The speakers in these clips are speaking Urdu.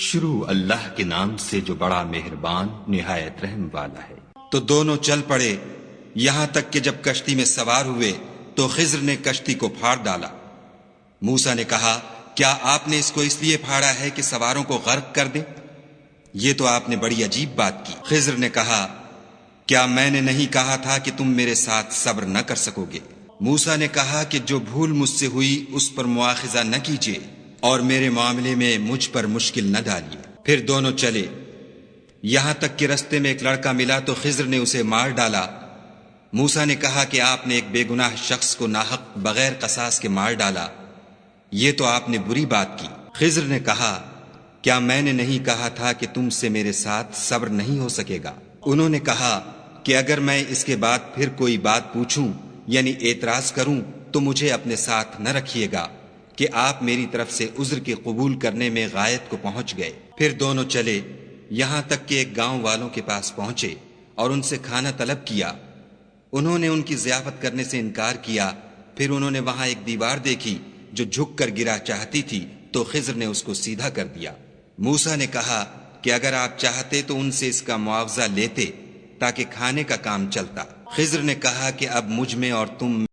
شروع اللہ کے نام سے جو بڑا مہربان نہایت رحم والا ہے۔ تو دونوں چل پڑے، یہاں تک کہ جب کشتی میں سوار ہوئے تو خضر نے کشتی کو پھاڑ ڈالا۔ موسیٰ نے کہا، کیا آپ نے اس کو اس لیے پھاڑا ہے کہ سواروں کو غرق کر دیں؟ یہ تو آپ نے بڑی عجیب بات کی۔ خضر نے کہا، کیا میں نے نہیں کہا تھا کہ تم میرے ساتھ صبر نہ کر سکو گے؟ موسیٰ نے کہا کہ جو بھول مجھ سے ہوئی اس پر مواخذہ نہ کیجیے اور میرے معاملے میں مجھ پر مشکل نہ ڈالیے۔ پھر دونوں چلے، یہاں تک کہ رستے میں ایک لڑکا ملا تو خضر نے اسے مار ڈالا۔ موسیٰ نے کہا کہ آپ نے ایک بے گناہ شخص کو ناحق بغیر قصاص کے مار ڈالا، یہ تو آپ نے بری بات کی۔ خضر نے کہا، کیا میں نے نہیں کہا تھا کہ تم سے میرے ساتھ صبر نہیں ہو سکے گا؟ انہوں نے کہا کہ اگر میں اس کے بعد پھر کوئی بات پوچھوں یعنی اعتراض کروں تو مجھے اپنے ساتھ نہ رکھیے گا کہ آپ میری طرف سے عذر کے قبول کرنے میں غایت کو پہنچ گئے۔ پھر دونوں چلے، یہاں تک کہ ایک گاؤں والوں کے پاس پہنچے اور ان سے کھانا طلب کیا۔ انہوں نے ان کی ضیافت کرنے سے انکار کیا۔ پھر انہوں نے وہاں ایک دیوار دیکھی جو جھک کر گرا چاہتی تھی تو خضر نے اس کو سیدھا کر دیا۔ موسیٰ نے کہا کہ اگر آپ چاہتے تو ان سے اس کا معاوضہ لیتے تاکہ کھانے کا کام چلتا۔ خضر نے کہا کہ اب مجھ میں اور تم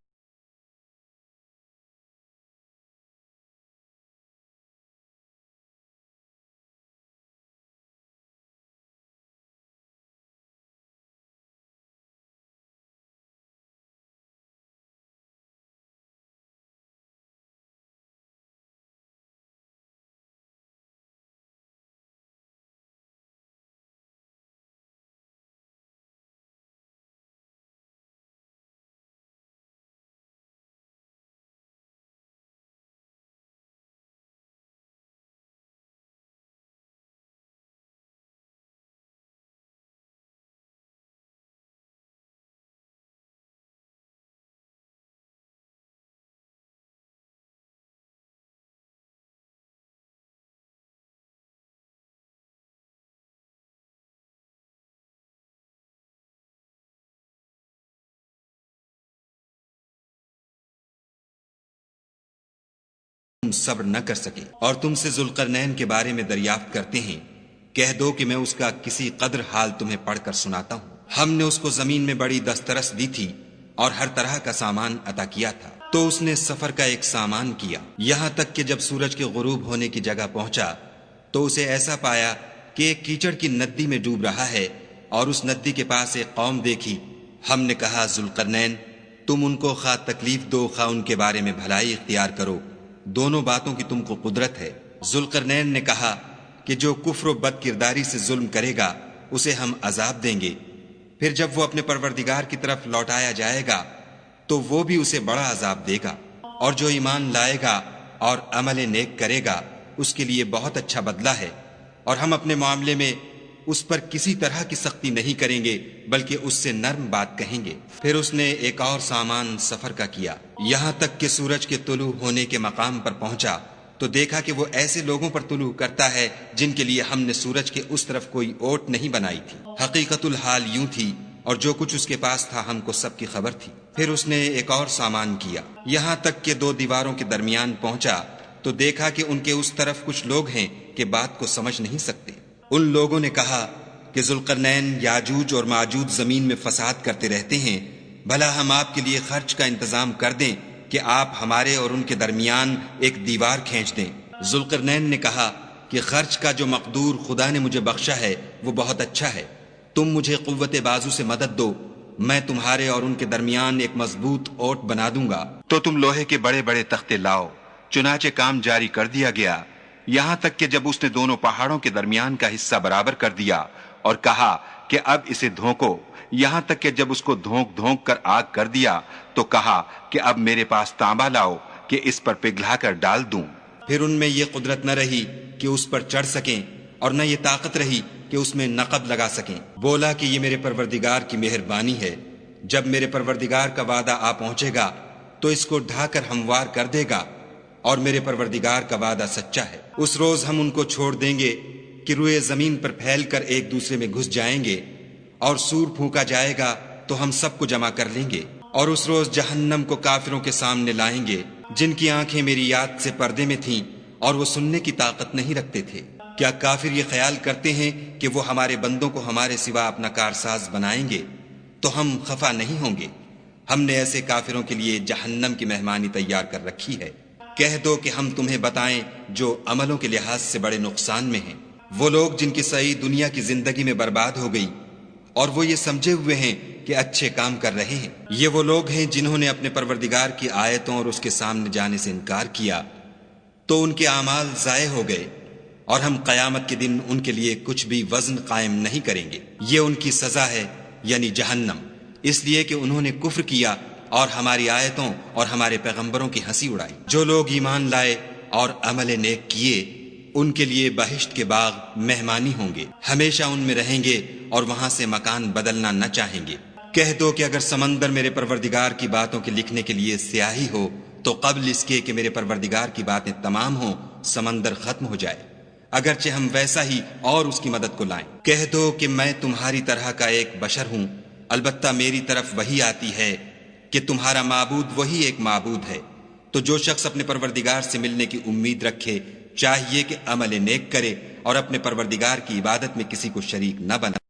صبر نہ کر سکے اور تم سے ذوالقرنین کے بارے میں دریافت کرتے ہیں، کہہ دو کہ میں اس کا کسی قدر حال تمہیں پڑھ کر سناتا ہوں۔ ہم نے اس کو زمین میں بڑی دسترس دی تھی اور ہر طرح کا سامان عطا کیا تھا، تو اس نے سفر کا ایک سامان کیا، یہاں تک کہ جب سورج کے غروب ہونے کی جگہ پہنچا تو اسے ایسا پایا کہ ایک کیچڑ کی ندی میں ڈوب رہا ہے اور اس ندی کے پاس ایک قوم دیکھی۔ ہم نے کہا، ذوالقرنین، تم ان کو خواہ تکلیف دو خواہ ان کے بارے میں بھلائی اختیار کرو، دونوں باتوں کی تم کو قدرت ہے۔ ذوالقرنین نے کہا کہ جو کفر و بد کرداری سے ظلم کرے گا اسے ہم عذاب دیں گے، پھر جب وہ اپنے پروردگار کی طرف لوٹایا جائے گا تو وہ بھی اسے بڑا عذاب دے گا، اور جو ایمان لائے گا اور عمل نیک کرے گا اس کے لیے بہت اچھا بدلہ ہے، اور ہم اپنے معاملے میں اس پر کسی طرح کی سختی نہیں کریں گے بلکہ اس سے نرم بات کہیں گے۔ پھر اس نے ایک اور سامان سفر کا کیا، یہاں تک کہ سورج کے طلوع ہونے کے مقام پر پہنچا تو دیکھا کہ وہ ایسے لوگوں پر طلوع کرتا ہے جن کے لیے ہم نے سورج کے اس طرف کوئی اوٹ نہیں بنائی تھی۔ حقیقت الحال یوں تھی اور جو کچھ اس کے پاس تھا ہم کو سب کی خبر تھی۔ پھر اس نے ایک اور سامان کیا، یہاں تک کہ دو دیواروں کے درمیان پہنچا تو دیکھا کہ ان کے اس طرف کچھ لوگ ہیں کہ بات کو سمجھ نہیں سکتے۔ ان لوگوں نے کہا کہ ذوالقرنین یاجوج اور ماجوج زمین میں فساد کرتے رہتے ہیں، بھلا ہم آپ کے لیے خرچ کا انتظام کر دیں کہ آپ ہمارے اور ان کے درمیان ایک دیوار کھینچ دیں۔ ذوالقرنین نے کہا کہ خرچ کا جو مقدور خدا نے مجھے بخشا ہے وہ بہت اچھا ہے، تم مجھے قوت بازو سے مدد دو، میں تمہارے اور ان کے درمیان ایک مضبوط اوٹ بنا دوں گا۔ تو تم لوہے کے بڑے بڑے تختے لاؤ۔ چنانچہ کام جاری کر دیا گیا، یہاں تک کہ جب اس نے دونوں پہاڑوں کے درمیان کا حصہ برابر کر دیا اور کہا کہ اب اسے دھونکو، یہاں تک کہ جب اس کو دھونک دھونک کر آگ کر دیا تو کہا کہ اب میرے پاس تانبا لاؤ کہ اس پر پگھلا کر ڈال دوں۔ پھر ان میں یہ قدرت نہ رہی کہ اس پر چڑھ سکیں اور نہ یہ طاقت رہی کہ اس میں نقب لگا سکیں۔ بولا کہ یہ میرے پروردگار کی مہربانی ہے، جب میرے پروردگار کا وعدہ آ پہنچے گا تو اس کو ڈھا کر ہموار کر دے گا، اور میرے پروردگار کا وعدہ سچا ہے۔ اس روز ہم ان کو چھوڑ دیں گے کہ روئے زمین پر پھیل کر ایک دوسرے میں گھس جائیں گے، اور سور پھونکا جائے گا تو ہم سب کو جمع کر لیں گے، اور اس روز جہنم کو کافروں کے سامنے لائیں گے جن کی آنکھیں میری یاد سے پردے میں تھیں اور وہ سننے کی طاقت نہیں رکھتے تھے۔ کیا کافر یہ خیال کرتے ہیں کہ وہ ہمارے بندوں کو ہمارے سوا اپنا کارساز بنائیں گے تو ہم خفا نہیں ہوں گے؟ ہم نے ایسے کافروں کے لیے جہنم کی مہمانی تیار کر رکھی ہے۔ کہہ دو کہ ہم تمہیں بتائیں جو عملوں کے لحاظ سے بڑے نقصان میں ہیں، وہ لوگ جن کی صحیح دنیا کی زندگی میں برباد ہو گئی اور وہ یہ سمجھے ہوئے ہیں کہ اچھے کام کر رہے ہیں۔ یہ وہ لوگ ہیں جنہوں نے اپنے پروردگار کی آیتوں اور اس کے سامنے جانے سے انکار کیا تو ان کے اعمال ضائع ہو گئے، اور ہم قیامت کے دن ان کے لیے کچھ بھی وزن قائم نہیں کریں گے۔ یہ ان کی سزا ہے، یعنی جہنم، اس لیے کہ انہوں نے کفر کیا اور ہماری آیتوں اور ہمارے پیغمبروں کی ہنسی اڑائی۔ جو لوگ ایمان لائے اور عمل نیک کیے ان کے لیے بہشت کے باغ مہمانی ہوں گے، ہمیشہ ان میں رہیں گے اور وہاں سے مکان بدلنا نہ چاہیں گے۔ کہہ دو کہ اگر سمندر میرے پروردگار کی باتوں کے لکھنے کے لیے سیاہی ہو تو قبل اس کے کہ میرے پروردگار کی باتیں تمام ہوں سمندر ختم ہو جائے، اگرچہ ہم ویسا ہی اور اس کی مدد کو لائیں۔ کہہ دو کہ میں تمہاری طرح کا ایک بشر ہوں، البتہ میری طرف وہی آتی ہے کہ تمہارا معبود وہی ایک معبود ہے۔ تو جو شخص اپنے پروردگار سے ملنے کی امید رکھے چاہیے کہ عمل نیک کرے اور اپنے پروردگار کی عبادت میں کسی کو شریک نہ بنائے۔